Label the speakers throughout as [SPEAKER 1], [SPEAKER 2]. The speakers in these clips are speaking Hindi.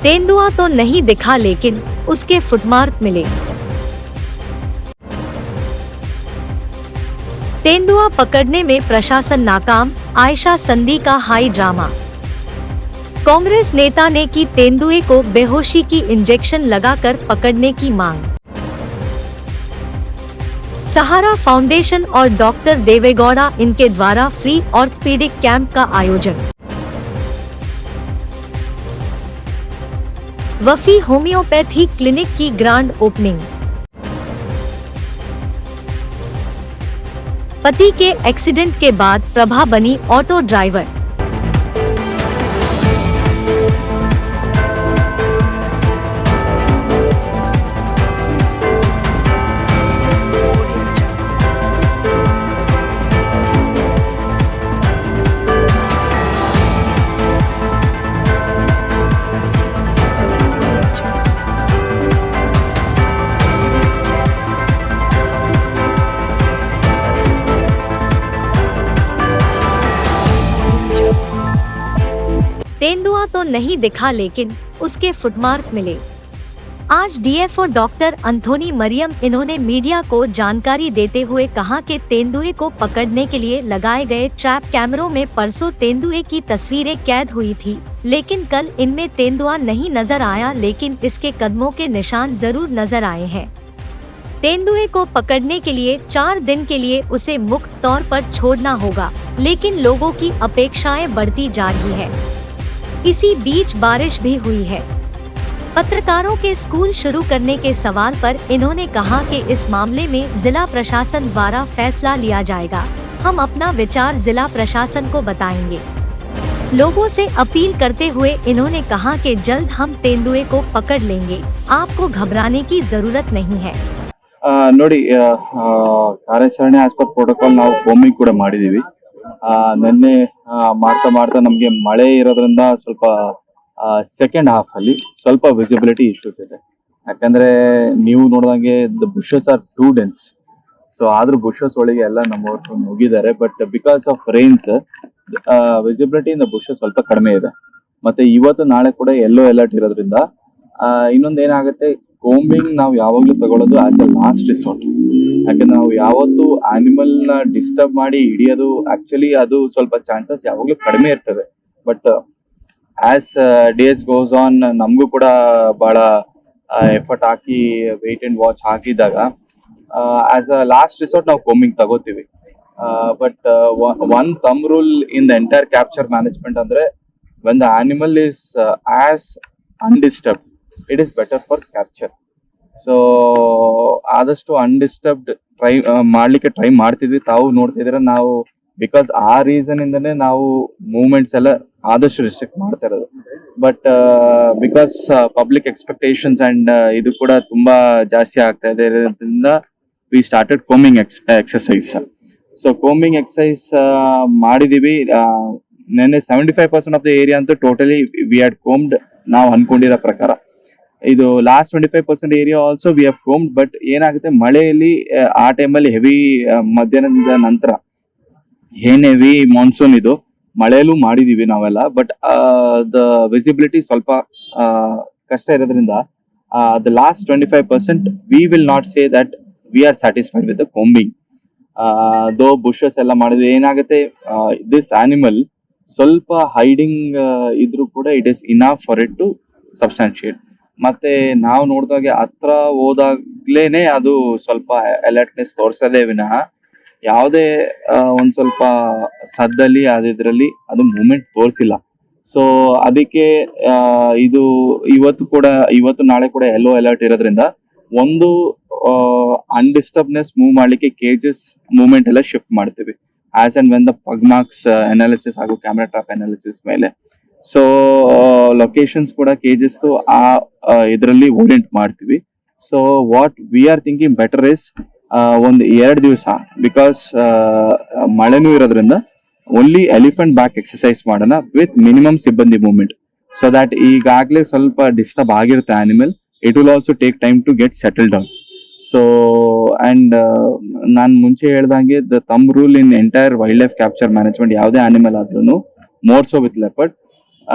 [SPEAKER 1] तेंदुआ तो नहीं दिखा लेकिन उसके फुटमार्क मिले। तेंदुआ पकड़ने में प्रशासन नाकाम, आयशा संधी का हाई ड्रामा। कांग्रेस नेता ने की तेंदुए को बेहोशी की इंजेक्शन लगाकर पकड़ने की मांग। सहारा फाउंडेशन और डॉक्टर देवेगौड़ा इनके द्वारा फ्री ऑर्थोपेडिक कैंप का आयोजन। वफी होम्योपैथी क्लिनिक की ग्रांड ओपनिंग। पति के एक्सीडेंट के बाद प्रभा बनी ऑटो ड्राइवर। तेंदुआ तो नहीं दिखा लेकिन उसके फुटमार्क मिले। आज डीएफओ डॉक्टर अंथोनी मरियम इन्होंने मीडिया को जानकारी देते हुए कहा कि तेंदुए को पकड़ने के लिए लगाए गए ट्रैप कैमरों में परसों तेंदुए की तस्वीरें कैद हुई थी, लेकिन कल इनमें तेंदुआ नहीं नजर आया, लेकिन इसके कदमों के निशान जरूर नजर आए हैं। तेंदुए को पकड़ने के लिए 4 दिन के लिए उसे मुक्त तौर पर छोड़ना होगा, लेकिन लोगों की अपेक्षाएं बढ़ती जा रही है। इसी बीच बारिश भी हुई है। पत्रकारों के स्कूल शुरू करने के सवाल पर इन्होंने कहा कि इस मामले में जिला प्रशासन द्वारा फैसला लिया जाएगा। हम अपना विचार जिला प्रशासन को बताएंगे। लोगों से अपील करते हुए इन्होंने कहा कि जल्द हम तेंदुए को पकड़ लेंगे, आपको घबराने की जरूरत नहीं है।
[SPEAKER 2] ನೋಡಿ ಕಾರ್ಯಾಚರಣೆ ಆಸ್ ಪರ್ ಪ್ರೋಟೋಕಾಲ್ ನಾವು ಕೋಮಿಂಗ್ ಕೂಡ ಮಾಡಿದೀವಿ। ನಿನ್ನೆ ಮಾಡ್ತಾ ನಮಗೆ ಮಳೆ ಇರೋದ್ರಿಂದ ಸ್ವಲ್ಪ ಸೆಕೆಂಡ್ ಹಾಫ್ ಅಲ್ಲಿ ಸ್ವಲ್ಪ ವಿಸಿಬಿಲಿಟಿ ಇಶ್ಯೂಸ್ ಇದೆ। ಯಾಕಂದ್ರೆ ನೀವು ನೋಡಿದಂಗೆ the bushes are too dense, so ಆದ್ರೂ ಬುಷಸ್ ಒಳಗೆ ಎಲ್ಲ ನಮ್ಮವ್ರು ಮುಗಿದ್ದಾರೆ, but because of rains visibility in the bushes ಸ್ವಲ್ಪ ಕಡಿಮೆ ಇದೆ। ಮತ್ತೆ ಇವತ್ತು ನಾಳೆ ಕೂಡ ಯೆಲ್ಲೋ ಅಲರ್ಟ್ ಇರೋದ್ರಿಂದ ಇನ್ನೊಂದು ಏನಾಗುತ್ತೆ, ಕೋಂಬಿಂಗ್ ನಾವು ಯಾವಾಗ್ಲೂ ತಗೊಳ್ಳೋದು ಆಸ್ ಎ ಲಾಸ್ಟ್ ರಿಸೋರ್ಟ್। ಯಾಕಂದ್ರೆ ನಾವು ಯಾವತ್ತು ಆನಿಮಲ್ ನ ಡಿಸ್ಟರ್ಬ್ ಮಾಡಿ ಹಿಡಿಯೋದು ಆಕ್ಚುಲಿ ಅದು ಸ್ವಲ್ಪ ಚಾನ್ಸಸ್ ಯಾವಾಗ್ಲೂ ಕಡಿಮೆ ಇರ್ತವೆ, but as days goes on ನಮಗೂ ಕೂಡ ಬಹಳ ಎಫರ್ಟ್ ಹಾಕಿ ವೇಟ್ ಅಂಡ್ ವಾಚ್ ಹಾಕಿದಾಗ ಆಸ್ ಅ ಲಾಸ್ಟ್ ರಿಸೋರ್ಟ್ ನಾವು ಕೋಂಬಿಂಗ್ ತಗೋತೀವಿ। But one thumb rule in the entire capture management ಅಂದ್ರೆ when the animal is as undisturbed, it is better for capture. So ಆದಷ್ಟು ಅನ್ಡಿಸ್ಟರ್ಬ್ಡ್ ಮಾಡ್ಲಿಕ್ಕೆ ಟ್ರೈ ಮಾಡ್ತಿದ್ವಿ। ತಾವು ನೋಡ್ತಿದ್ರೆ ನಾವು ಬಿಕಾಸ್ ಆ ರೀಸನ್ ಇಂದನೇ ನಾವು ಮೂವ್ಮೆಂಟ್ಸ್ ಎಲ್ಲ ಆದಷ್ಟು ರಿಸ್ಟ್ರಿಕ್ಟ್ ಮಾಡ್ತಾ ಇರೋದು, but because public expectations and ಇದು ಕೂಡ ತುಂಬಾ ಜಾಸ್ತಿ ಆಗ್ತಾ ಇದೆ ಇರೋದ್ರಿಂದ we started combing exercise. So combing exercise ಮಾಡಿದೀವಿ। ನೆನ್ನೆ 75% ಆಫ್ ದ ಏರಿಯಾ ಅಂತೂ ಟೋಟಲಿ ವಿ ಹ್ಯಾಡ್ ಕೋಮ್ಡ್ ನಾವು ಅನ್ಕೊಂಡಿರೋ ಪ್ರಕಾರ। ಇದು last 25% area also we have combed, but ಏನಾಗುತ್ತೆ ಮಳೆಯಲ್ಲಿ ಆ ಟೈಮಲ್ಲಿ ಹೆವಿ ಮಧ್ಯಾಹ್ನದ ನಂತರ ಏನ್ ಹೆವಿ ಮಾನ್ಸೂನ್ ಇದು ಮಳೆಯಲ್ಲೂ ಮಾಡಿದೀವಿ ನಾವೆಲ್ಲ, ಬಟ್ ದ ವಿಸಿಬಿಲಿಟಿ ಸ್ವಲ್ಪ ಕಷ್ಟ ಇರೋದ್ರಿಂದ the last 25% we will not say that we are satisfied with the combing. Though bushes ಎಲ್ಲ ಮಾಡಿದ್ವಿ, ಏನಾಗುತ್ತೆ ದಿಸ್ ಆನಿಮಲ್ ಸ್ವಲ್ಪ ಹೈಡಿಂಗ್ ಇದ್ರೂ ಕೂಡ it is enough for it to substantiate. ಮತ್ತೆ ನಾವು ನೋಡಿದಾಗೆ ಹತ್ರ ಹೋದಾಗ್ಲೇನೆ ಅದು ಸ್ವಲ್ಪ ಅಲರ್ಟ್ನೆಸ್ ತೋರಿಸೋದೇ ವಿನಃ ಯಾವುದೇ ಒಂದ್ ಸ್ವಲ್ಪ ಸದ್ದಲ್ಲಿ ಅದಿದ್ರಲ್ಲಿ ಅದು ಮೂವ್ಮೆಂಟ್ ತೋರಿಸಿಲ್ಲ। ಸೊ ಅದಕ್ಕೆ ಇದು ಇವತ್ತು ನಾಳೆ ಕೂಡ ಯೆಲ್ಲೋ ಅಲರ್ಟ್ ಇರೋದ್ರಿಂದ ಒಂದು ಅನ್ಡಿಸ್ಟರ್ಬ್ನೆಸ್ ಮೂವ್ ಮಾಡ್ಲಿಕ್ಕೆ ಕೇಜಸ್ ಮೂವ್ಮೆಂಟ್ ಎಲ್ಲ ಶಿಫ್ಟ್ ಮಾಡ್ತೀವಿ as and when the pug marks analysis ಹಾಗೂ ಕ್ಯಾಮೆರಾ ಟ್ರಾಪ್ ಅನಾಲಿಸಿಸ್ ಮೇಲೆ। ಸೊ ಲೊಕೇಶನ್ಸ್ ಕೂಡ ಕೇಜಸ್ ಆ ಇದರಲ್ಲಿ ಓರಿಯೆಂಟ್ ಮಾಡ್ತೀವಿ। So what we are thinking better is ಒಂದು 2 ದಿವಸ ಬಿಕಾಸ್ ಮಳೆನೂ ಇರೋದ್ರಿಂದ ಓನ್ಲಿ ಎಲಿಫೆಂಟ್ ಬ್ಯಾಕ್ ಎಕ್ಸರ್ಸೈಸ್ ಮಾಡೋಣ ವಿತ್ ಮಿನಿಮಮ್ ಸಿಬ್ಬಂದಿ ಮೂವ್ಮೆಂಟ್, ಸೊ ದಟ್ ಈಗಾಗಲೇ ಸ್ವಲ್ಪ ಡಿಸ್ಟರ್ಬ್ ಆಗಿರುತ್ತೆ animal, it will also take time to get settle down. So and ನಾನು ಮುಂಚೆ ಹೇಳ್ದಂಗೆ the thumb rule in entire wild life capture management ಯಾವುದೇ ಆನಿಮಲ್ ಆದ್ರೂ more so with leopard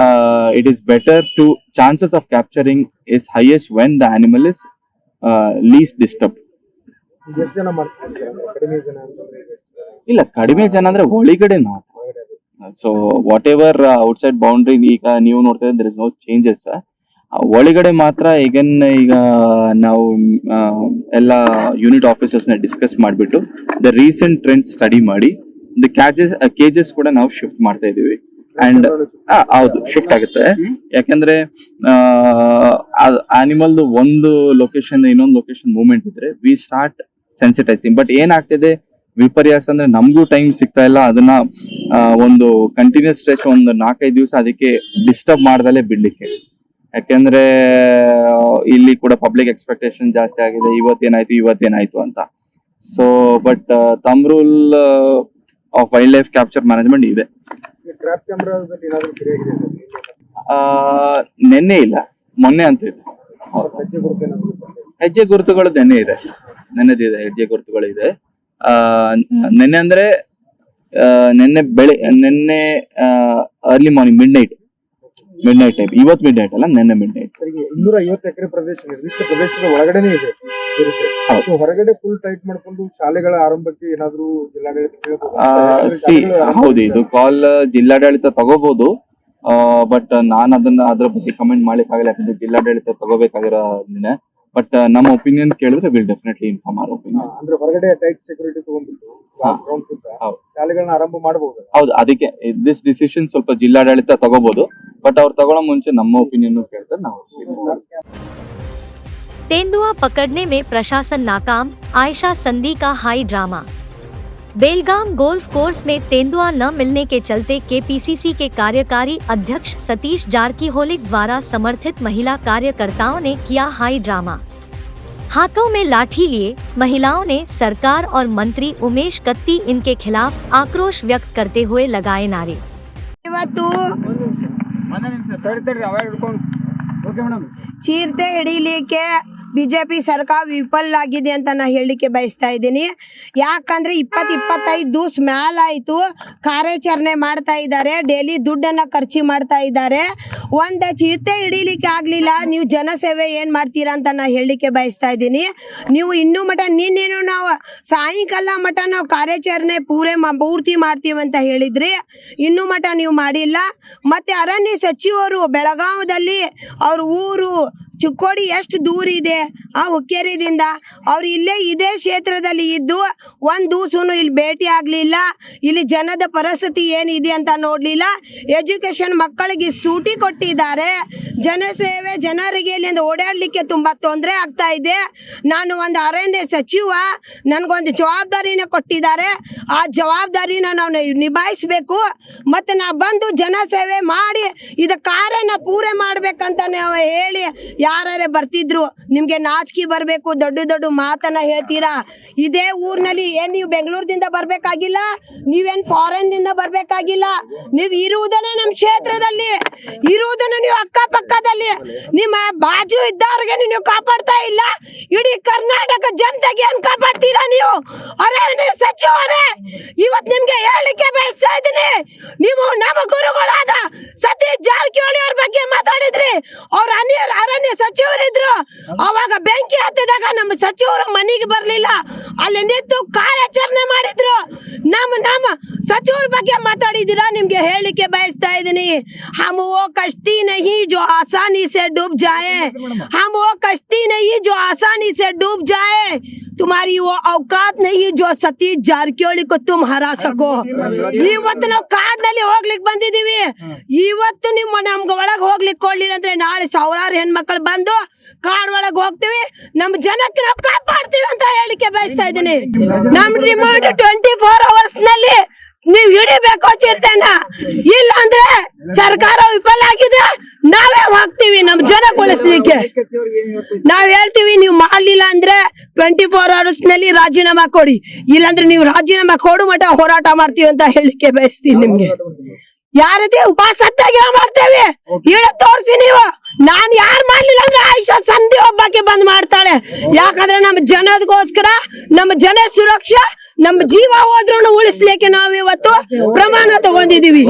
[SPEAKER 2] it is better to chances of capturing is highest when the animal is least disturbed.
[SPEAKER 3] ಎಷ್ಟು ಜನ ಮಾಡ್ತಾರೆ? ಕಡಿಮೆ ಜನ ಅಂತಂದ್ರೆ
[SPEAKER 2] ಇಲ್ಲ, ಕಡಿಮೆ ಜನ ಅಂದ್ರೆ ಒಳಗಡೆ ನಾವು. So what ever outside boundary ಈಗ ನೀವು ನೋಡ್ತಾ ಇದ್ರೆ there is no changes. ಒಳಗಡೆ ಮಾತ್ರ ಈಗ ನಾವು ಎಲ್ಲ ಯೂನಿಟ್ ಆಫೀಸರ್ಸ್ ನ ಡಿಸ್ಕಸ್ ಮಾಡಿಬಿಟ್ಟು ದ ರೀಸೆಂಟ್ ಟ್ರೆಂಡ್ ಸ್ಟಡಿ ಮಾಡಿ ದ ಕೇಜಸ್ ಕೂಡ ನಾವು ಶಿಫ್ಟ್ ಮಾಡ್ತಾ ಇದೀವಿ. ಅಂಡ್ ಹೌದು, ಶಿಫ್ಟ್ ಆಗುತ್ತೆ. ಯಾಕಂದ್ರೆ ಆನಿಮಲ್ ಒಂದು ಲೊಕೇಶನ್ ಇನ್ನೊಂದು ಲೊಕೇಶನ್ ಮೂವ್ಮೆಂಟ್ ಇದ್ರೆ ವಿ ಸ್ಟಾರ್ಟ್ ಸೆನ್ಸಿಟೈಸಿಂಗ್. ಬಟ್ ಏನಾಗ್ತಿದೆ ವಿಪರ್ಯಾಸ ಅಂದ್ರೆ ನಮಗೂ ಟೈಮ್ ಸಿಗ್ತಾ ಇಲ್ಲ ಅದನ್ನ ಒಂದು ಕಂಟಿನ್ಯೂಸ್ ಸ್ಟ್ರೆಚ್ ಒಂದು 4-5 ದಿವಸ ಅದಕ್ಕೆ ಡಿಸ್ಟರ್ಬ್ ಮಾಡ್ದಲೇ ಬಿಡ್ಲಿಕ್ಕೆ. ಯಾಕೆಂದ್ರೆ ಇಲ್ಲಿ ಕೂಡ ಪಬ್ಲಿಕ್ ಎಕ್ಸ್ಪೆಕ್ಟೇಷನ್ ಜಾಸ್ತಿ ಆಗಿದೆ, ಇವತ್ತೇನಾಯ್ತು ಅಂತ. ಸೊ ಬಟ್ ತಮ್ rule of wild life capture management ಇದೆ.
[SPEAKER 3] ಟ್ರ್ಯಾಪ್ ಕ್ಯಾಮ್ರಾದಲ್ಲಿ ಏನಾದ್ರು ಸರಿಯಾಗಿದೆ ಸರ್?
[SPEAKER 2] ನೆನ್ನೆ ಇಲ್ಲ, ಮೊನ್ನೆ ಅಂತ ಇದೆ.
[SPEAKER 3] ಹೆಜ್ಜೆ ಗುರುತು ಏನಾದ್ರು
[SPEAKER 2] ಹೆಜ್ಜೆ ಗುರುತುಗಳು ನೆನ್ನೆದಿದೆ ಹೆಜ್ಜೆ ಗುರುತುಗಳು ಇದೆ. ನೆನ್ನೆ ಅಂದ್ರೆ ನೆನ್ನೆ early morning mid night type. ಇವತ್ತು ಮಿಡ್ ನೈಟ್ ಅಲ್ಲ, ನೆನ್ನೆ ಮಿಡ್ ನೈಟ್.
[SPEAKER 3] 250 ಎಕರೆ ಪ್ರದೇಶ, ನಿರ್ದಿಷ್ಟ ಪ್ರದೇಶದ ಒಳಗಡೆನೆ ಇದೆ ಇರುತ್ತೆ. ಸೊ ಹೊರಗಡೆ ಫುಲ್ ಟೈಟ್ ಮಾಡ್ಕೊಂಡು ಶಾಲೆಗಳ ಆರಂಭಕ್ಕೆ ಏನಾದ್ರು ಜಿಲ್ಲಾಡಳಿತ
[SPEAKER 2] ಹೌದು, ಇದು ಕಾಲ್ ಜಿಲ್ಲಾಡಳಿತ ತಗೋಬಹುದು. ಬಟ್ ನಾನು ಅದ್ರ ಬಗ್ಗೆ ಕಮೆಂಟ್ ಮಾಡ್ಲಿಕ್ಕೆ ಆಗಲ್ಲ, ಯಾಕಂದ್ರೆ ಜಿಲ್ಲಾಡಳಿತ ತಗೋಬೇಕಾಗಿರೋ. ಬಟ್ ನಮ್ಮ ಒಪಿನಿಯನ್ ಕೇಳಿದ್ರೆ will definitely inform our opinion.
[SPEAKER 3] ಅಂದ್ರೆ ಹೊರಗಡೆ ಟೈಟ್ ಸೆಕ್ಯೂರಿಟಿ ತಗೊಂಡ್ಬಿಟ್ಟು ಶಾಲೆಗಳನ್ನ ಆರಂಭ ಮಾಡಬಹುದು.
[SPEAKER 2] ಹೌದು, ಅದಕ್ಕೆ ದಿಸ್ ಡಿಸಿಷನ್ ಸ್ವಲ್ಪ ಜಿಲ್ಲಾಡಳಿತ ತಗೋಬಹುದು. ಬಟ್ ಅವ್ರು ತಗೊಳ್ಳೋ ಮುಂಚೆ ನಮ್ಮ ಒಪಿನಿಯನ್ ಕೇಳ್ತಾರೆ ನಾವು.
[SPEAKER 1] तेंदुआ पकड़ने में प्रशासन नाकाम, आयशा संधी का हाई ड्रामा। बेलगाम गोल्फ कोर्स में तेंदुआ न मिलने के चलते केपीसीसी के कार्यकारी अध्यक्ष सतीश जारकीहोली द्वारा समर्थित महिला कार्यकर्ताओं ने किया हाई ड्रामा। हाथों में लाठी लिए महिलाओं ने सरकार और मंत्री उमेश कत्ती इनके खिलाफ आक्रोश व्यक्त करते हुए लगाए नारे।
[SPEAKER 4] ಚೀರ್ತೆ ಹಿಡಿಲಿಕ್ಕೆ ಬಿಜೆಪಿ ಸರ್ಕಾರ ವಿಫಲ ಆಗಿದೆ ಅಂತ ನಾ ಹೇಳಿಕೆ ಬಯಸ್ತಾ ಇದ್ದೀನಿ. ಯಾಕಂದ್ರೆ 20-25 ದಿವಸ ಮ್ಯಾಲಾಯಿತು ಕಾರ್ಯಾಚರಣೆ ಮಾಡ್ತಾ ಇದ್ದಾರೆ, ಡೈಲಿ ದುಡ್ಡನ್ನು ಖರ್ಚು ಮಾಡ್ತಾ ಇದ್ದಾರೆ. ಒಂದು ಚೀರ್ತೆ ಹಿಡಿಲಿಕ್ಕೆ ಆಗಲಿಲ್ಲ, ನೀವು ಜನಸೇವೆ ಏನು ಮಾಡ್ತೀರಾ ಅಂತ ನಾ ಹೇಳಿಕೆ ಬಯಸ್ತಾ ಇದ್ದೀನಿ. ನೀವು ಇನ್ನೂ ಮಠ ನಿನ್ನೇನು ನಾವು ಸಾಯಂಕಾಲ ಮಠ ನಾವು ಕಾರ್ಯಾಚರಣೆ ಪೂರ್ತಿ ಮಾಡ್ತೀವಿ ಅಂತ ಹೇಳಿದ್ರಿ, ಇನ್ನೂ ಮಠ ನೀವು ಮಾಡಿಲ್ಲ. ಮತ್ತು ಅರಣ್ಯ ಸಚಿವರು ಬೆಳಗಾವದಲ್ಲಿ ಅವ್ರ ಊರು ಚಿಕ್ಕೋಡಿ ಎಷ್ಟು ದೂರ ಇದೆ ಆ ಹುಕ್ಕೇರಿದಿಂದ, ಅವ್ರು ಇಲ್ಲೇ ಇದೇ ಕ್ಷೇತ್ರದಲ್ಲಿ ಇದ್ದು ಒಂದು ದಿವಸನು ಇಲ್ಲಿ ಭೇಟಿ ಆಗಲಿಲ್ಲ. ಇಲ್ಲಿ ಜನದ ಪರಿಸ್ಥಿತಿ ಏನಿದೆ ಅಂತ ನೋಡಲಿಲ್ಲ. ಎಜುಕೇಷನ್ ಮಕ್ಕಳಿಗೆ ಸೂಟಿ ಕೊಟ್ಟಿದ್ದಾರೆ. ಜನಸೇವೆ ಜನರಿಗೆ ಇಲ್ಲಿಂದ ಓಡಾಡಲಿಕ್ಕೆ ತುಂಬ ತೊಂದರೆ ಆಗ್ತಾ ಇದೆ. ನಾನು ಒಂದು ಅರಣ್ಯ ಸಚಿವ, ನನಗೊಂದು ಜವಾಬ್ದಾರಿನ ಕೊಟ್ಟಿದ್ದಾರೆ. ಆ ಜವಾಬ್ದಾರಿನ ನಾವು ನಿಭಾಯಿಸಬೇಕು. ಮತ್ತು ನಾ ಬಂದು ಜನಸೇವೆ ಮಾಡಿ ಇದು ಕಾರ್ಯನ ಪೂರೈ ಮಾಡ್ಬೇಕಂತ ನಾವು ಹೇಳಿ ಯಾರೇ ಬರ್ತಿದ್ರು. ನಿಮಗೆ ನಾಚಿಕೆ ಬರಬೇಕು, ದೊಡ್ಡ ದೊಡ್ಡ ಮಾತನ್ನ ಹೇಳ್ತೀರಾ. ಇದೇ ಊರಿನಲ್ಲಿ ಏನು ನೀವು ಬೆಂಗಳೂರಿಂದ ಬರಬೇಕಾಗಿಲ್ಲ, ನೀವೇನು ಫಾರಿನ್ದಿಂದ ಬರಬೇಕಾಗಿಲ್ಲ. ನೀವು ಇರುವುದನ್ನೇ ನಮ್ಮ ಕ್ಷೇತ್ರದಲ್ಲಿ, ಇರುವುದನ್ನು ನೀವು ಅಕ್ಕಪಕ್ಕದಲ್ಲಿ ನಿಮ್ಮ ಬಾಜು ಇದ್ದವ್ರಿಗೆ ನೀವು ಕಾಪಾಡ್ತಾ ಇಲ್ಲ. ಇಡೀ ಕರ್ನಾಟಕ ಜನತೆಗೆ ಏನು ಕಾಪಾಡ್ತೀರಾ ನೀವು? ಅರಣ್ಯ ಸಚಿವರೇ, ಇವತ್ತು ನಿಮ್ಗೆ ಹೇಳಿಕೆ ಬಯಸ್ತಾ ಇದ್ದೀನಿ. ನೀವು ನಮ್ಮ ಗುರುಗಳಾದ ಸತೀಶ್ ಜಾರಕಿಹೊಳಿ ಅವ್ರ ಬಗ್ಗೆ ಮಾತಾಡಿದ್ರಿ. ಅವ್ರ ಅರಣ್ಯ ಸಚಿವರಿದ್ರು, ಅವಾಗ ಬೆಂಕಿ ಹತ್ತಿದಾಗ ನಮ್ಮ ಸಚಿವರು ಮನೆಗೆ ಬರ್ಲಿಲ್ಲ, ಅಲ್ಲಿ ನಿಂತು ಕಾರ್ಯಾಚರಣೆ ಮಾಡಿದ್ರು. ನಮ್ಮ ಸಚಿವರ ಬಗ್ಗೆ ಮಾತಾಡಿದಿರಾ, ನಿಮ್ಗೆ ಹೇಳಿಕೆ ಬಯಸ್ತಾ ಇದ್ದೀನಿ. हम वो कश्ती नहीं जो आसानी से डूब जाए, हम वो कश्ती नहीं जो आसानी से डूब जाए, तुम्हारी वो औकात नहीं जो सतीश ಜಾರಕಿಹೊಳಿ को तुम हरा सको. ಇವತ್ತು ನಾವು ಕಾಡ್ನಲ್ಲಿ ಹೋಗ್ಲಿಕ್ಕೆ ಬಂದಿದೀವಿ. ಇವತ್ತು ನಿಮ್ಮ ನಮ್ಗೆ ಒಳಗೆ ಹೋಗ್ಲಿಕ್ಕೆ ಕೊಡ್ಲಿಲ್ಲ ಅಂದ್ರೆ ನಾಳೆ ಸಾವಿರಾರು ಹೆಣ್ಮಕ್ಳು ಬಂದು ಕಾಡ್ ಒಳಗೆ ಹೋಗ್ತೀವಿ, ನಮ್ಮ ಜನಕ್ಕೆ ನಾವು ಕಾಪಾಡ್ತೀವಿ ಅಂತ ಹೇಳಿಕೆ ಬಯಸ್ತಾ ಇದ್ದೀನಿ. ನಮ್ ಡಿಮಾಂಡ್ 24 hours ನಲ್ಲಿ ನೀವು ಹಿಡಿಬೇಕು ಚಿರತೆನ, ಇಲ್ಲ ಅಂದ್ರೆ ಸರ್ಕಾರ ವಿಫಲ ಆಗಿದೆ, ನಾವೇ ಹೋಗ್ತೀವಿ ನಮ್ಮ ಜನ ಉಳಿಸ್ಲಿಕ್ಕೆ. ನಾವ್ ಹೇಳ್ತೀವಿ, ನೀವು ಮಾಡ್ಲಿಲ್ಲ ಅಂದ್ರೆ 24 hours ನಲ್ಲಿ ರಾಜೀನಾಮೆ ಕೊಡಿ, ಇಲ್ಲಾಂದ್ರೆ ನೀವು ರಾಜೀನಾಮೆ ಕೊಡು ಮಟ್ಟ ಹೋರಾಟ ಮಾಡ್ತೀವಿ ಅಂತ ಹೇಳಿಕೆ ಬಯಸ್ತೀನಿ. ನಿಮ್ಗೆ ಯಾವ ರೀತಿ ಉಪವಾಸ ಸತ್ಯಾಗ್ರಹ ಮಾಡ್ತೇವೆ ಹೇಳ ತೋರಿಸಿ ನೀವು. ನಾನ್ ಯಾರು ಮಾಡ್ಲಿಲ್ಲ ಅಂದ್ರೆ ಆಯಿಷಾ ಸಂಧಿ ಒಬ್ಬಾಕಿ ಬಂದ್ ಮಾಡ್ತಾಳೆ. ಯಾಕಂದ್ರೆ ನಮ್ಮ ಜನದಗೋಸ್ಕರ, ನಮ್ಮ ಜನ ಸುರಕ್ಷಾ, ನಮ್ಮ ಜೀವ ಹೋದ್ರೂ ಉಳಿಸ್ಲಿಕ್ಕೆ ನಾವು ಇವತ್ತು ಪ್ರಮಾಣ ತಗೊಂಡಿದೀವಿ.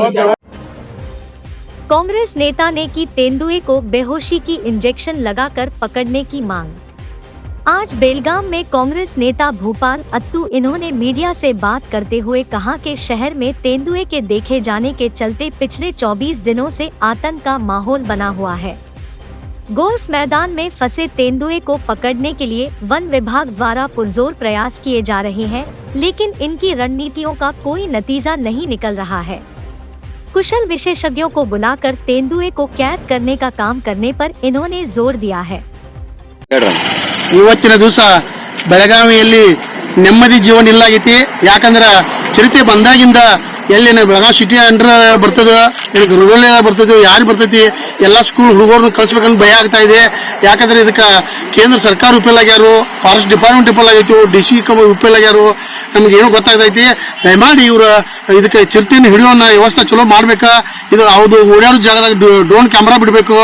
[SPEAKER 1] कांग्रेस नेता ने की तेंदुए को बेहोशी की इंजेक्शन लगाकर पकड़ने की मांग। आज बेलगाम में कांग्रेस नेता भूपाल अत्तू इन्होंने मीडिया से बात करते हुए कहा कि शहर में तेंदुए के देखे जाने के चलते पिछले 24 दिनों से आतंक का माहौल बना हुआ है। गोल्फ मैदान में फंसे तेंदुए को पकड़ने के लिए वन विभाग द्वारा पुरजोर प्रयास किए जा रहे हैं, लेकिन इनकी रणनीतियों का कोई नतीजा नहीं निकल रहा है। कुशल विशेषज्ञों को बुलाकर तेंदुए को कैद करने का काम करने पर इन्होंने जोर दिया है।
[SPEAKER 5] ಇವತ್ತಿನ ದಿವಸ ಬೆಳಗಾವಿಯಲ್ಲಿ ನೆಮ್ಮದಿ ಜೀವನ ಇಲ್ಲಾಗೈತಿ. ಯಾಕಂದ್ರೆ ಚಿರತೆ ಬಂದಾಗಿಂದ ಎಲ್ಲಿನ ಬೆಳಗಾವಿ ಸಿಟಿ ಅಂಡ್ರ ಬರ್ತದ, ರೂರಲ್ ಬರ್ತದೆ, ಯಾರು ಬರ್ತೈತಿ ಎಲ್ಲ ಸ್ಕೂಲ್ ಹುಡುಗರನ್ನ ಕಳಿಸ್ಬೇಕಂತ ಭಯ ಆಗ್ತಾ ಇದೆ. ಯಾಕಂದ್ರೆ ಇದಕ್ಕೆ ಕೇಂದ್ರ ಸರ್ಕಾರ ವಿಫಲ ಆಗ್ಯಾರು, ಫಾರೆಸ್ಟ್ ಡಿಪಾರ್ಟ್ಮೆಂಟ್ ವಿಫಲ ಆಗೈತಿ, DC ವಿಫಲ ಆಗ್ಯಾರು. ನಮ್ಗೆ ಏನು ಗೊತ್ತಾಗ್ತೈತಿ, ದಯಮಾಡಿ ಇವ್ರ ಇದಕ್ಕೆ ಚಿರತೆಯನ್ನು ಹಿಡಿಯೋಣ ವ್ಯವಸ್ಥೆ ಚಲೋ ಮಾಡ್ಬೇಕಾ. ಇದು ಹೌದು ಓಡಾಡೋ ಜಾಗದಾಗ ಡ್ರೋನ್ ಕ್ಯಾಮ್ರಾ ಬಿಡಬೇಕು,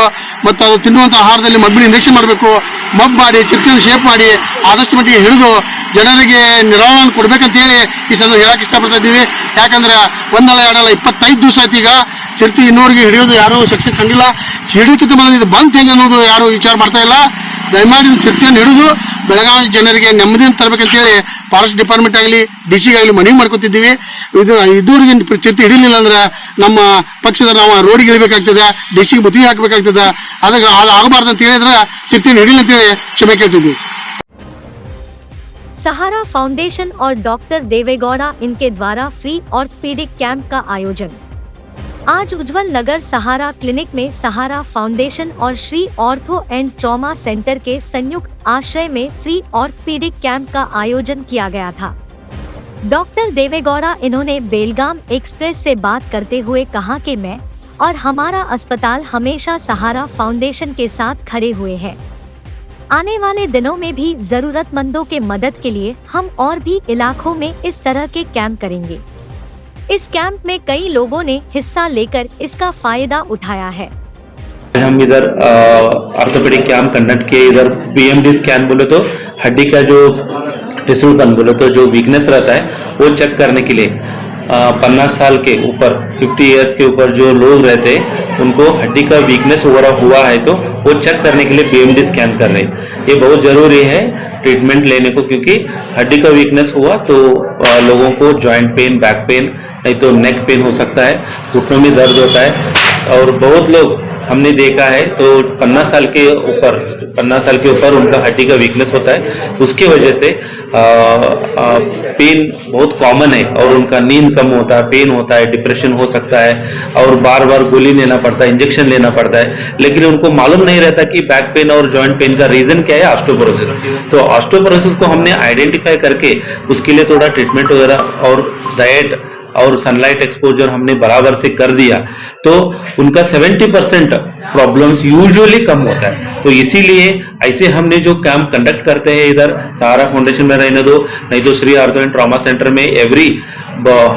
[SPEAKER 5] ಮತ್ತು ಅದು ತಿನ್ನುವಂಥ ಆಹಾರದಲ್ಲಿ ಮಬ್ಬಿನ ಇಂಜೆಕ್ಷನ್ ಮಾಡಬೇಕು. ಮಬ್ ಮಾಡಿ ಚಿರತೆಯನ್ನು ಶೇಪ್ ಮಾಡಿ ಆದಷ್ಟು ಮಟ್ಟಿಗೆ ಹಿಡಿದು ಜನರಿಗೆ ನಿರಾಳವನ್ನು ಕೊಡ್ಬೇಕಂತೇಳಿ ಈ ಸಂದರ್ಭ ಹೇಳಕ್ ಇಷ್ಟಪಡ್ತಾ ಇದ್ದೀವಿ. ಯಾಕಂದ್ರೆ ಒಂದಲ್ಲ ಎರಡಲ್ಲ 25 ದಿವಸ ಆಯ್ತು ಈಗ ಚಿರತೆ ಇನ್ನೂರಿಗೆ ಹಿಡಿಯೋದು ಯಾರು ಸಕ್ಸಸ್ ಕಂಡಿಲ್ಲ. ಹಿಡಿಯೋಕ್ಕಿಂತ ಮೊದಲು ಇದು ಬಂದ್ ಹೆಂಗೆ ಅನ್ನೋದು ಯಾರು ವಿಚಾರ ಮಾಡ್ತಾ ಇಲ್ಲ. ದಯಮಾಡಿ ಚಿರತೆಯನ್ನು ಹಿಡಿದು ಬೆಳಗಾವಿ ಜನರಿಗೆ ನೆಮ್ಮದಿಯನ್ನು ತರಬೇಕಂತೇಳಿ ಫಾರೆಸ್ಟ್ ಡಿಪಾರ್ಟ್ಮೆಂಟ್ ಆಗಲಿ DC ಆಗಲಿ ಮನವಿ ಮಾಡ್ಕೊತಿದ್ದೀವಿ. ಇದುವರೆಗೆ ಚಿರತೆ ಹಿಡಿಲಿಲ್ಲ ಅಂದ್ರೆ ನಮ್ಮ ಪಕ್ಷದ ನಾವು ರೋಡಿಗೆ ಇಳಿಬೇಕಾಗ್ತದೆ, DC ಮುತ್ತಿಗೆ ಹಾಕಬೇಕಾಗ್ತದೆ. ಅದಕ್ಕೆ ಅದು ಆಗಬಾರ್ದು ಅಂತ ಹೇಳಿದ್ರೆ ಚಿರತೆಯನ್ನು ಹಿಡಿಲಿ ಅಂತೇಳಿ ಕ್ಷಮೆ ಕೇಳ್ತಿದ್ವಿ.
[SPEAKER 1] सहारा फाउंडेशन और डॉक्टर देवेगौड़ा इनके द्वारा फ्री ऑर्थोपेडिक कैंप का आयोजन। आज उज्जवल नगर सहारा क्लिनिक में सहारा फाउंडेशन और Shri ortho and trauma centre के संयुक्त आश्रय में फ्री ऑर्थोपेडिक कैंप का आयोजन किया गया था। डॉक्टर देवेगौड़ा इन्होंने बेलगाम एक्सप्रेस से बात करते हुए कहा कि मैं और हमारा अस्पताल हमेशा सहारा फाउंडेशन के साथ खड़े हुए हैं। आने वाले दिनों में भी जरूरतमंदों के मदद के लिए हम और भी इलाकों में इस तरह के कैंप करेंगे। इस कैंप में कई लोगों ने हिस्सा लेकर इसका फायदा उठाया है।
[SPEAKER 6] हम इधर ऑर्थोपेडिक कैंप कंडक्ट किए। इधर PMD स्कैन बोले तो हड्डी का जो टिश्यूपन बोले तो जो वीकनेस रहता है वो चेक करने के लिए 50 साल के ऊपर 50 इयर्स के ऊपर जो लोग रहते हैं उनको हड्डी का वीकनेस वगैरह हुआ है तो वो चेक करने के लिए PMD स्कैन कर रहे हैं। ये बहुत ज़रूरी है ट्रीटमेंट लेने को, क्योंकि हड्डी का वीकनेस हुआ तो लोगों को जॉइंट पेन, बैक पेन, नहीं तो नेक पेन हो सकता है, घुटनों में दर्द होता है। और बहुत लोग हमने देखा है तो 50 साल के ऊपर उनका हड्डी का वीकनेस होता है। उसकी वजह से पेन बहुत कॉमन है और उनका नींद कम होता है, पेन होता है, डिप्रेशन हो सकता है और बार बार गोली लेना पड़ता है, इंजेक्शन लेना पड़ता है। लेकिन उनको मालूम नहीं रहता कि बैक पेन और जॉइंट पेन का रीजन क्या है, ऑस्टियोपोरोसिस। तो ऑस्टियोपोरोसिस को हमने आइडेंटिफाई करके उसके लिए थोड़ा ट्रीटमेंट वगैरह और डाइट और सनलाइट एक्सपोजर हमने बराबर से कर दिया तो उनका 70% प्रॉब्लम्स यूजुअली कम होता है। तो इसीलिए ऐसे हमने जो कैंप कंडक्ट करते हैं इधर सहारा फाउंडेशन में रहने दो, नहीं तो Shri ortho and trauma centre में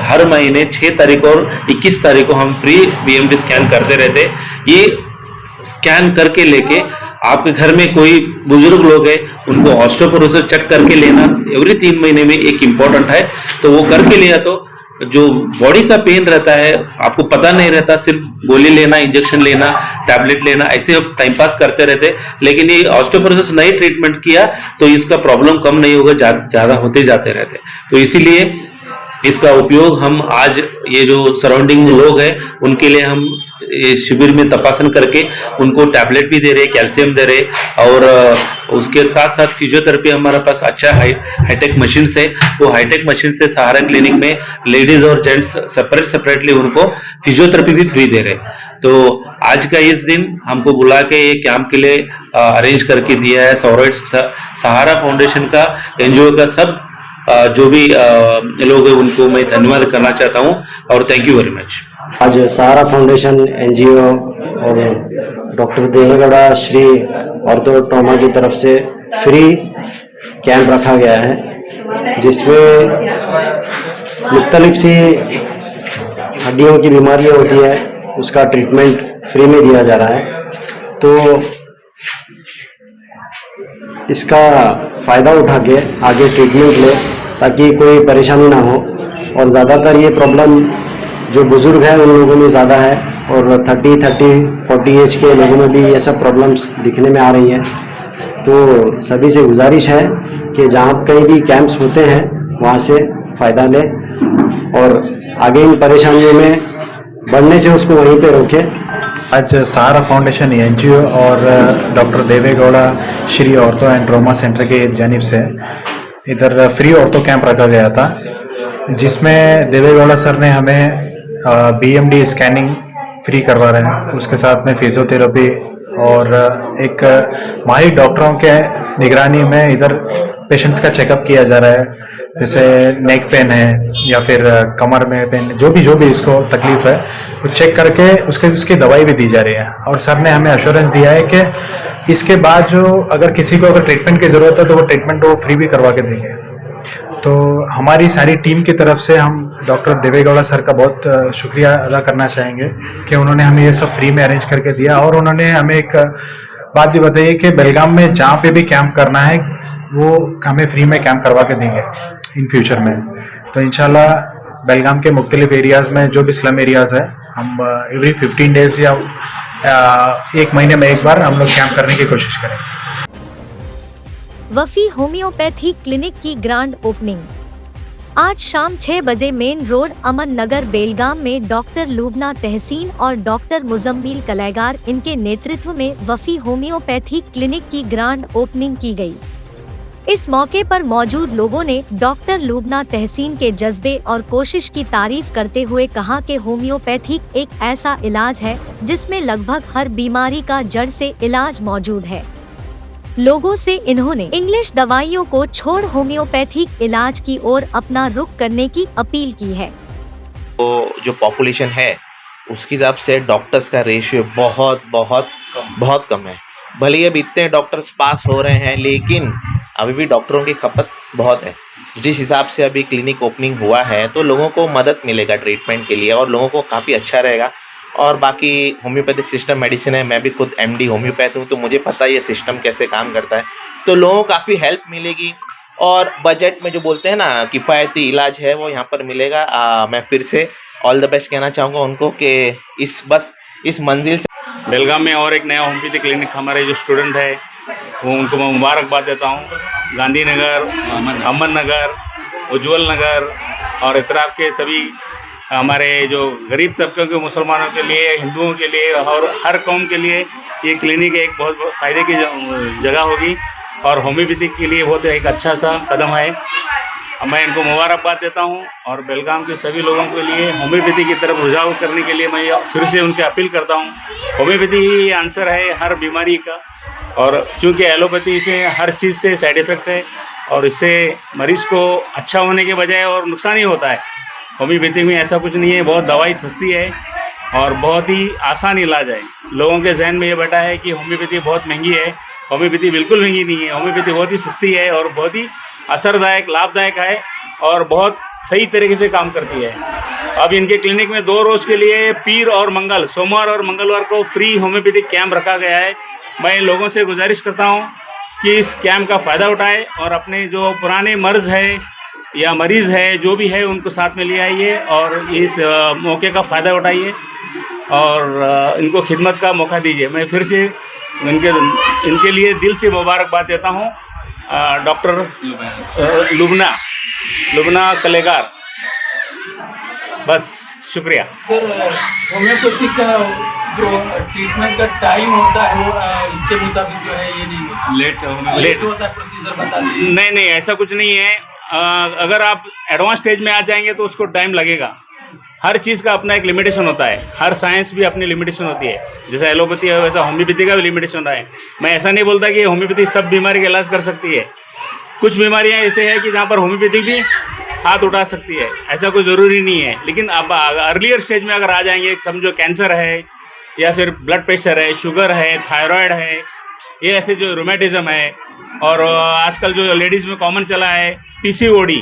[SPEAKER 6] हर महीने 6 तारीख और 21 तारीख को हम फ्री PMD स्कैन करते रहते। ये स्कैन करके लेके आपके घर में कोई बुजुर्ग लोग हैं उनको ऑस्टियोपोरोसिस चेक करके लेना एवरी 3 महीने में एक इम्पोर्टेंट है। तो वो करके लिया तो जो बॉडी का पेन रहता है आपको पता नहीं रहता, सिर्फ गोली लेना, इंजेक्शन लेना, टैबलेट लेना, ऐसे टाइम पास करते रहते। लेकिन ये ऑस्टियोपोरोसिस नहीं ट्रीटमेंट किया तो इसका प्रॉब्लम कम नहीं होगा, ज्यादा होते जाते रहते। तो इसीलिए इसका उपयोग हम आज ये जो सराउंडिंग लोग हैं उनके लिए हम शिविर में तपासन करके उनको टैबलेट भी दे रहे, कैल्शियम दे रहे और उसके साथ साथ फिजियोथेरेपी हमारे पास अच्छा हाईटेक मशीन है। वो हाईटेक मशीन से सहारा क्लिनिक में लेडीज और जेंट्स सेपरेटली उनको फिजियोथेरेपी भी फ्री दे रहे। तो आज का इस दिन हमको बुला के ये कैंप के लिए अरेंज करके दिया है सहारा फाउंडेशन का, NGO का सब जो भी लोग हैं उनको मैं धन्यवाद करना चाहता हूँ और थैंक यू वेरी मच।
[SPEAKER 7] आज सहारा फाउंडेशन NGO और doctor Devegowda Shri ortho trauma की तरफ से फ्री कैंप रखा गया है जिसमें मुख्तलिफ सी हड्डियों की बीमारियां होती है उसका ट्रीटमेंट फ्री में दिया जा रहा है। तो इसका फ़ायदा उठा के आगे ट्रीटमेंट ले ताकि कोई परेशानी ना हो। और ज़्यादातर ये प्रॉब्लम जो बुज़ुर्ग हैं उन लोगों में ज़्यादा है और 40 एज के लोगों में भी ये सब प्रॉब्लम्स दिखने में आ रही हैं। तो सभी से गुजारिश है कि जहाँ कहीं भी कैंप्स होते हैं वहाँ से फ़ायदा लें और आगे इन परेशानियों में बढ़ने से उसको वहीं पे रोकें।
[SPEAKER 8] आज सहारा फाउंडेशन एनजीओ और doctor Devegowda Shri ortho and trauma centre के जानिब से इधर फ्री ऑर्थो कैंप रखा गया था, जिसमें देवेगौड़ा सर ने हमें बीएमडी स्कैनिंग फ्री करवा रहे हैं, उसके साथ में फिजियोथेरेपी और एक माहिर डॉक्टरों के निगरानी में इधर पेशेंट्स का चेकअप किया जा रहा है। जैसे नेक पेन है या फिर कमर में पेन, जो भी इसको तकलीफ है वो चेक करके उसकी दवाई भी दी जा रही है। और सर ने हमें एश्योरेंस दिया है कि इसके बाद जो अगर किसी को अगर ट्रीटमेंट की ज़रूरत है तो वो ट्रीटमेंट वो फ्री भी करवा के देंगे। तो हमारी सारी टीम की तरफ से हम डॉक्टर देवेगौड़ा सर का बहुत शुक्रिया अदा करना चाहेंगे कि उन्होंने हमें ये सब फ्री में अरेंज करके दिया। और उन्होंने हमें एक बात भी बताई कि बेलगाम में जहाँ पे भी कैंप करना है वो हमें फ्री में कैंप करवा के देंगे इन फ्यूचर में। तो इंशाल्लाह बेलगाम के मुख्तलिफ एरियाज़ में जो भी स्लम एरियाज़ है, हम एवरी 15 डेज या एक महीने में एक बार हम लोग कैंप करने की कोशिश करेंगे।
[SPEAKER 1] वफी होम्योपैथी क्लिनिक की ग्रांड ओपनिंग आज शाम 6 बजे मेन रोड अमन नगर बेलगाम में डॉक्टर लुबना तहसीन और डॉक्टर मुजम्मिल कलेगार इनके नेतृत्व में वफी होम्योपैथी क्लिनिक की ग्रांड ओपनिंग की गई। इस मौके पर मौजूद लोगों ने डॉक्टर लुबना तहसीन के जज्बे और कोशिश की तारीफ करते हुए कहा कि होम्योपैथी एक ऐसा इलाज है जिसमें लगभग हर बीमारी का जड़ से इलाज मौजूद है। लोगों से इन्होंने इंग्लिश दवाइयों को छोड़ होम्योपैथिक इलाज की ओर अपना रुख करने की अपील की है।
[SPEAKER 9] तो जो पॉपुलेशन है उसके हिसाब से डॉक्टर्स का रेशियो बहुत कम है। भले ही अब इतने डॉक्टर्स पास हो रहे हैं लेकिन अभी भी डॉक्टरों की खपत बहुत है। जिस हिसाब से अभी क्लिनिक ओपनिंग हुआ है तो लोगों को मदद मिलेगा ट्रीटमेंट के लिए और लोगों को काफ़ी अच्छा रहेगा। और बाकी होम्योपैथिक सिस्टम मेडिसिन है, मैं भी खुद एमडी होम्योपैथ हूँ तो मुझे पता है ये सिस्टम कैसे काम करता है। तो लोगों को काफ़ी हेल्प मिलेगी और बजट में जो बोलते हैं ना किफ़ायती इलाज है वो यहाँ पर मिलेगा। मैं फिर से ऑल द बेस्ट कहना चाहूँगा उनको कि इस मंजिल से
[SPEAKER 10] बेलगाम में और एक नया होम्योपैथी क्लिनिक हमारे जो स्टूडेंट है वो उनको मैं मुबारकबाद देता हूँ। गांधीनगर, अमन नगर, उज्जवल नगर और इतराफ के सभी हमारे जो गरीब तबके के मुसलमानों के लिए, हिंदुओं के लिए और हर कौम के लिए ये क्लिनिक एक बहुत फ़ायदे की जगह होगी और होम्योपैथिक के लिए बहुत एक अच्छा सा कदम है। मैं इनको मुबारकबाद देता हूं और बेलगाम के सभी लोगों के लिए होम्योपैथी की तरफ रुझाव करने के लिए मैं फिर से उनके अपील करता हूं। होम्योपैथी ही आंसर है हर बीमारी का और चूँकि एलोपैथी में हर चीज़ से साइड इफ़ेक्ट है और इससे मरीज़ को अच्छा होने के बजाय और नुकसान ही होता है। होम्योपैथी में ऐसा कुछ नहीं है, बहुत दवाई सस्ती है और बहुत ही आसान इलाज है। लोगों के जहन में ये बैठा है कि होम्योपैथी बहुत महंगी है। होम्योपैथी बिल्कुल महंगी नहीं है, होम्योपैथी बहुत ही सस्ती है और बहुत ही असरदायक, लाभदायक है और बहुत सही तरीके से काम करती है। अब इनके क्लिनिक में 2 रोज़ के लिए पीर और मंगल, सोमवार और मंगलवार को फ्री होम्योपैथिक कैंप रखा गया है। मैं लोगों से गुजारिश करता हूँ कि इस कैंप का फ़ायदा उठाएं और अपने जो पुराने मर्ज है या मरीज़ है जो भी है उनको साथ में ले आइए और इस मौके का फ़ायदा उठाइए और इनको खिदमत का मौका दीजिए। मैं फिर से इनके लिए दिल से मुबारकबाद देता हूँ। डॉक्टर लुबना कलेगार, बस शुक्रिया।
[SPEAKER 11] सर, होम्योपैथिक का जो ट्रीटमेंट का टाइम होता है वो इसके मुताबिक जो है ये नहीं लेट होता है, प्रोसीजर बता दीजिए।
[SPEAKER 10] नहीं, ऐसा कुछ नहीं है। अगर आप एडवांस स्टेज में आ जाएंगे तो उसको टाइम लगेगा। हर चीज़ का अपना एक लिमिटेशन होता है, हर साइंस भी अपनी लिमिटेशन होती है। जैसा एलोपैथी है वैसा होम्योपैथी का भी लिमिटेशन होता है। मैं ऐसा नहीं बोलता कि होम्योपैथी सब बीमारी का इलाज कर सकती है। कुछ बीमारियां ऐसे हैं कि जहाँ पर होम्योपैथी भी हाथ उठा सकती है, ऐसा कोई ज़रूरी नहीं है। लेकिन आप अर्लियर स्टेज में अगर आ जाएंगे, समझो कैंसर है या फिर ब्लड प्रेशर है, शुगर है, थायराइड है, ये ऐसे जो रोमेटिज्म है और आजकल जो लेडीज़ में कॉमन चला है PCOD,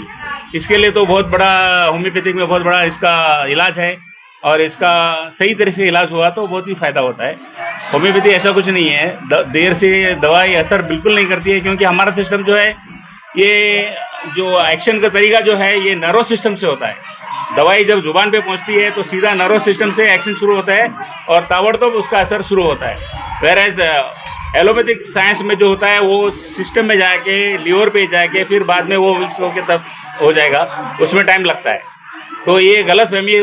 [SPEAKER 10] इसके लिए तो बहुत बड़ा होम्योपैथिक में बहुत बड़ा इसका इलाज है और इसका सही तरह से इलाज हुआ तो बहुत ही फ़ायदा होता है। होम्योपैथी ऐसा कुछ नहीं है, देर से दवाई असर बिल्कुल नहीं करती है क्योंकि हमारा सिस्टम जो है ये जो एक्शन का तरीका जो है ये नर्वस सिस्टम से होता है। दवाई जब जुबान पे पहुंचती है तो सीधा नर्वस सिस्टम से एक्शन शुरू होता है और ताबड़तोड़ उसका असर शुरू होता है। वेरएज एलोपैथिक साइंस में जो होता है वो सिस्टम में जाके लीवर पे जाके फिर बाद में वो मिक्स होकर तब हो जाएगा, उसमें टाइम लगता है। तो ये गलत फहमी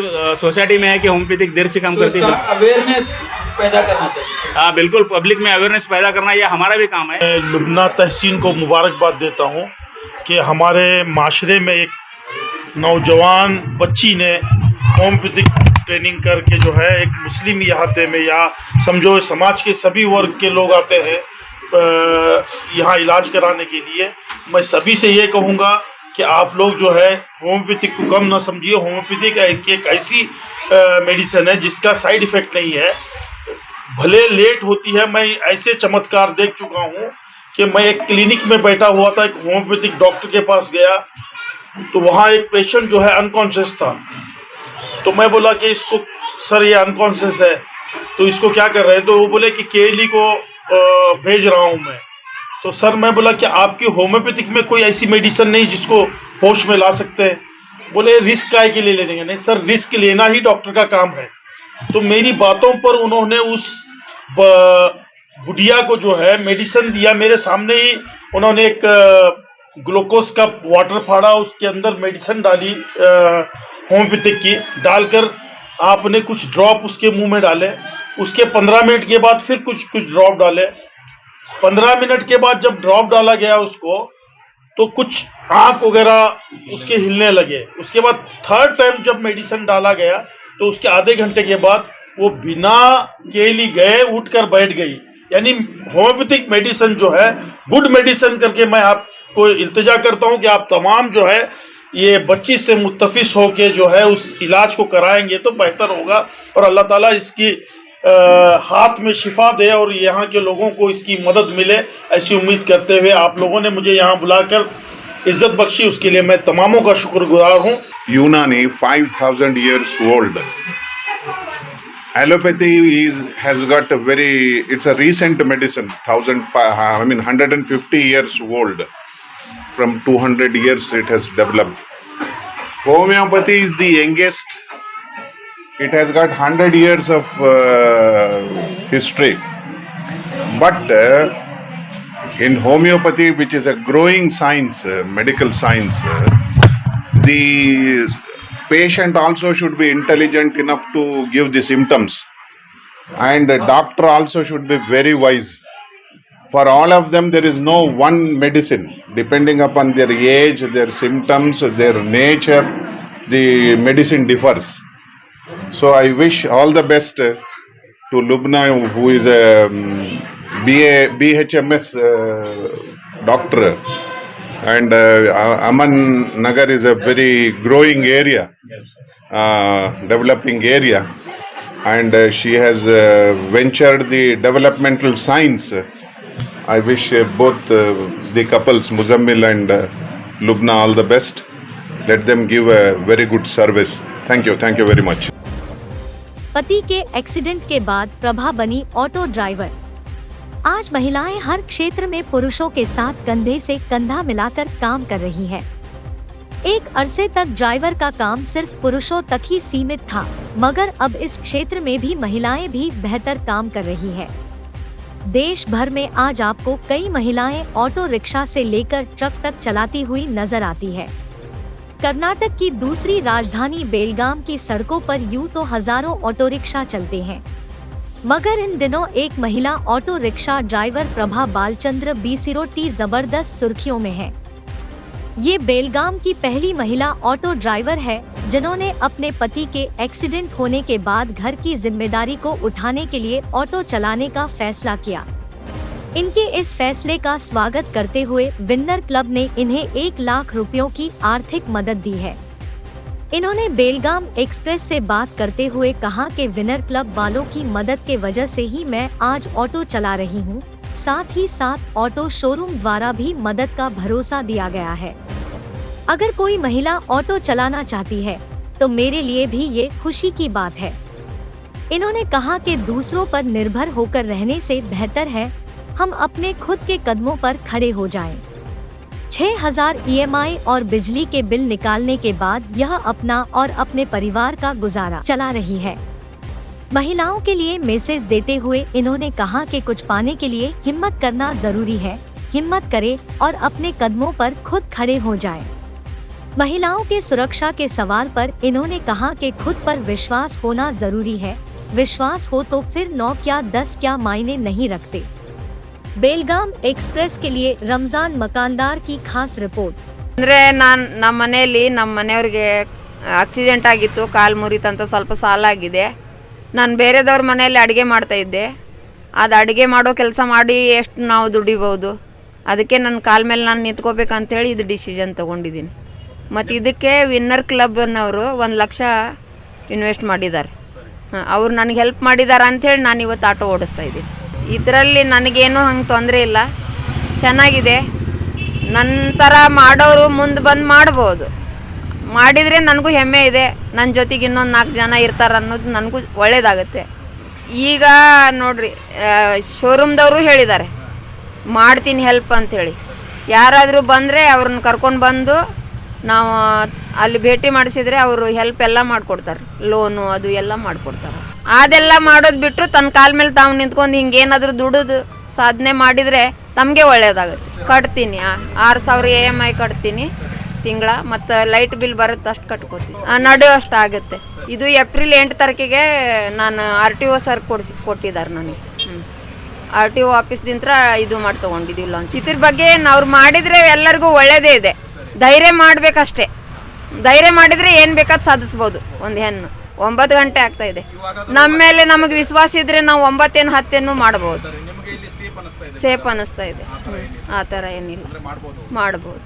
[SPEAKER 10] सोसाइटी में है कि होम्योपैथिक देर से काम करती है।
[SPEAKER 11] अवेयरनेस पैदा करना चाहिए।
[SPEAKER 10] हाँ बिल्कुल, पब्लिक में अवेयरनेस पैदा करना ये हमारा भी काम है।
[SPEAKER 12] मैं लुबना तहसीन को मुबारकबाद देता हूँ कि हमारे माशरे में एक नौजवान बच्ची ने होम्योपैथिक ट्रेनिंग करके जो है एक मुस्लिम इलाके में या समझो समाज के सभी वर्ग के लोग आते हैं यहाँ इलाज कराने के लिए। मैं सभी से ये कहूँगा कि आप लोग जो है होम्योपैथिक को कम ना समझिए। होम्योपैथिक एक ऐसी मेडिसिन है जिसका साइड इफ़ेक्ट नहीं है, भले लेट होती है। मैं ऐसे चमत्कार देख चुका हूँ कि मैं एक क्लिनिक में बैठा हुआ था, एक होम्योपैथिक डॉक्टर के पास गया तो वहाँ एक पेशेंट जो है अनकॉन्शियस था। तो मैं बोला कि इसको सर ये अनकॉन्शियस है तो इसको क्या कर रहे हैं, तो वो बोले कि केली को भेज रहा हूँ मैं। तो सर मैं बोला कि आपकी होम्योपैथिक में कोई ऐसी मेडिसिन नहीं जिसको होश में ला सकते हैं? बोले रिस्क काय के लिए ले लेंगे? नहीं सर, रिस्क लेना ही डॉक्टर का काम है। तो मेरी बातों पर उन्होंने उस बुढ़िया को जो है मेडिसिन दिया, मेरे सामने ही उन्होंने एक ग्लूकोज का वाटर फाड़ा, उसके अंदर मेडिसिन डाली होम्योपैथिक की, डालकर आपने कुछ ड्रॉप उसके मुंह में डाले। उसके 15 मिनट के बाद फिर कुछ ड्रॉप डाले। 15 मिनट के बाद जब ड्रॉप डाला गया उसको तो कुछ आँख वगैरह उसके हिलने लगे। उसके बाद थर्ड टाइम जब मेडिसिन डाला गया तो उसके आधे घंटे के बाद वो बिना केली गए उठकर बैठ गई। यानी होम्योपैथिक मेडिसिन जो है गुड मेडिसिन करके मैं आपको इल्तिजा करता हूं कि आप तमाम जो है ये बच्ची से मुत्तफिस होके जो है उस इलाज को कराएंगे तो बेहतर होगा और अल्लाह ताला इसकी हाथ में शिफा दे और यहाँ के लोगों को इसकी मदद मिले, ऐसी उम्मीद करते हुए आप लोगों ने मुझे यहाँ बुलाकर इज्जत बख्शी, उसके लिए मैं तमामों का शुक्रगुजार हूँ।
[SPEAKER 13] यूनानी 5000 years old. Allopathy has got a it's a recent medicine, 150 years old. From 200 years it has developed. Homeopathy is the youngest. It has got 100 years of history. But in homeopathy, which is a growing science, medical science, the patient also should be intelligent enough to give the symptoms, and the doctor also should be very wise. For all of them, there is no one medicine. Depending upon their age, their symptoms, their nature, the medicine differs. So I wish all the best to Lubna, who is a BHMS doctor, and Aman Nagar is a very growing area, developing area, and she has ventured the developmental science. I wish both the couples, Muzammil and Lubna, all the best. Let them give a very good service. Thank you very much.
[SPEAKER 1] पति के एक्सीडेंट के बाद प्रभा बनी ऑटो ड्राइवर। आज महिलाएं हर क्षेत्र में पुरुषों के साथ कंधे से कंधा मिलाकर काम कर रही हैं। एक अरसे तक ड्राइवर का काम सिर्फ पुरुषों तक ही सीमित था, मगर अब इस क्षेत्र में भी महिलाएं भी बेहतर काम कर रही हैं। देश भर में आज आपको कई महिलाएं ऑटो रिक्शा से लेकर ट्रक तक चलाती हुई नजर आती है। कर्नाटक की दूसरी राजधानी बेलगाम की सड़कों पर यूं तो हजारों ऑटो रिक्शा चलते हैं, मगर इन दिनों एक महिला auto rickshaw driver Prabha Balchandra Bisiroti जबरदस्त सुर्खियों में है। ये बेलगाम की पहली महिला ऑटो ड्राइवर है जिन्होंने अपने पति के एक्सीडेंट होने के बाद घर की जिम्मेदारी को उठाने के लिए ऑटो चलाने का फैसला किया। इनके इस फैसले का स्वागत करते हुए विनर क्लब ने इन्हें 1 लाख रुपयों की आर्थिक मदद दी है। इन्होंने बेलगाम एक्सप्रेस से बात करते हुए कहा कि विनर क्लब वालों की मदद के वजह से ही मैं आज ऑटो चला रही हूँ। साथ ही साथ ऑटो शोरूम द्वारा भी मदद का भरोसा दिया गया है। अगर कोई महिला ऑटो चलाना चाहती है तो मेरे लिए भी ये खुशी की बात है। इन्होंने कहा कि दूसरों पर निर्भर होकर रहने से बेहतर है हम अपने खुद के कदमों पर खड़े हो जाएं। 6,000 EMI और बिजली के बिल निकालने के बाद यह अपना और अपने परिवार का गुजारा चला रही है। महिलाओं के लिए मैसेज देते हुए इन्होंने कहा कि कुछ पाने के लिए हिम्मत करना जरूरी है, हिम्मत करे और अपने कदमों पर खुद खड़े हो जाए। महिलाओं के सुरक्षा के सवाल पर इन्होंने कहा कि खुद पर विश्वास होना जरूरी है, विश्वास हो तो फिर 9 क्या 10 क्या मायने नहीं रखते। बेलगाम एक्सप्रेस के लिए रमजान मकानदार की खास रिपोर्ट।
[SPEAKER 14] ಅಂದರೆ ನಮ್ಮ ಮನೆಯಲ್ಲಿ ನಮ್ಮ ಮನೆಯವ್ರಿಗೆ ಆಕ್ಸಿಡೆಂಟ್ ಆಗಿತ್ತು, ಕಾಲು ಮುರಿತಂತ ಸ್ವಲ್ಪ ಸಾಲ ಆಗಿದೆ. ನಾನು ಬೇರೆದವ್ರ ಮನೆಯಲ್ಲಿ ಅಡುಗೆ ಮಾಡ್ತಾಯಿದ್ದೆ. ಅದು ಅಡುಗೆ ಮಾಡೋ ಕೆಲಸ ಮಾಡಿ ಎಷ್ಟು ನಾವು ದುಡಿಬೋದು, ಅದಕ್ಕೆ ನನ್ನ ಕಾಲ ಮೇಲೆ ನಾನು ನಿಂತ್ಕೋಬೇಕಂತೇಳಿ ಇದು ಡಿಸಿಷನ್ ತೊಗೊಂಡಿದ್ದೀನಿ. ಮತ್ತು ಇದಕ್ಕೆ ವಿನ್ನರ್ ಕ್ಲಬ್ನವರು 1 ಲಕ್ಷ ಇನ್ವೆಸ್ಟ್ ಮಾಡಿದ್ದಾರೆ. ಅವ್ರು ನನಗೆ ಹೆಲ್ಪ್ ಮಾಡಿದ್ದಾರೆ ಅಂಥೇಳಿ ನಾನು ಇವತ್ತು ಆಟೋ ಓಡಿಸ್ತಾ ಇದ್ದೀನಿ. ಇದರಲ್ಲಿ ನನಗೇನು ಹಂಗೆ ತೊಂದರೆ ಇಲ್ಲ, ಚೆನ್ನಾಗಿದೆ. ನನ್ನ ಥರ ಮಾಡೋರು ಮುಂದೆ ಬಂದು ಮಾಡ್ಬೋದು, ಮಾಡಿದರೆ ನನಗೂ ಹೆಮ್ಮೆ ಇದೆ. ನನ್ನ ಜೊತೆಗೆ ಇನ್ನೊಂದು 4 ಜನ ಇರ್ತಾರೆ ಅನ್ನೋದು ನನಗೂ ಒಳ್ಳೆಯದಾಗುತ್ತೆ. ಈಗ ನೋಡ್ರಿ, ಶೋರೂಮ್ದವರು ಹೇಳಿದ್ದಾರೆ ಮಾಡ್ತೀನಿ ಹೆಲ್ಪ್ ಅಂಥೇಳಿ. ಯಾರಾದರೂ ಬಂದರೆ ಅವ್ರನ್ನ ಕರ್ಕೊಂಡು ಬಂದು ನಾವು ಅಲ್ಲಿ ಭೇಟಿ ಮಾಡಿಸಿದರೆ ಅವರು ಹೆಲ್ಪ್ ಎಲ್ಲ ಮಾಡಿಕೊಡ್ತಾರೆ, ಲೋನು ಅದು ಎಲ್ಲ ಮಾಡಿಕೊಡ್ತಾರೆ. ಅದೆಲ್ಲ ಮಾಡೋದು ಬಿಟ್ಟು ತನ್ನ ಕಾಲ ಮೇಲೆ ತಾವು ನಿಂತ್ಕೊಂಡು ಹಿಂಗೇನಾದರೂ ದುಡಿದು ಸಾಧನೆ ಮಾಡಿದರೆ ತಮಗೆ ಒಳ್ಳೆಯದಾಗುತ್ತೆ. ಕಟ್ತೀನಿ 6,000 EMI ಕಟ್ತೀನಿ ತಿಂಗಳ, ಮತ್ತು ಲೈಟ್ ಬಿಲ್ ಬರುತ್ತೆ ಅಷ್ಟು ಕಟ್ಕೋತೀನಿ, ನಡೆಯುವಷ್ಟು ಆಗುತ್ತೆ. ಇದು ಏಪ್ರಿಲ್ 8 ತಾರೀಕಿಗೆ ನಾನು RTO ಸರ್ ಕೊಟ್ಟಿದ್ದಾರೆ ನನಗೆ. RTO ಆಫೀಸ್ದಿಂತ್ರ ಇದು ಮಾಡಿ ತೊಗೊಂಡಿದ್ದೀವಿ ಲಾಂಚ್. ಇದ್ರ ಬಗ್ಗೆ ಅವ್ರು ಮಾಡಿದರೆ ಎಲ್ಲರಿಗೂ ಒಳ್ಳೆಯದೇ ಇದೆ. ಧೈರ್ಯ ಮಾಡಬೇಕಷ್ಟೇ, ಧೈರ್ಯ ಮಾಡಿದರೆ ಏನು ಬೇಕಾದ್ ಸಾಧಿಸ್ಬೋದು. ಒಂದು ಹೆಣ್ಣು 9 ಗಂಟೆ ಆಗ್ತಾಯಿದೆ, ನಮ್ಮ ಮೇಲೆ ನಮಗೆ ವಿಶ್ವಾಸ ಇದ್ದರೆ ನಾವು 9 ಏನು 10 ಮಾಡ್ಬೋದು. ಸೇಫ್ ಅನ್ನಿಸ್ತಾ ಇದೆ, ಆ ಥರ ಏನಿಲ್ಲ, ಮಾಡ್ಬೋದು.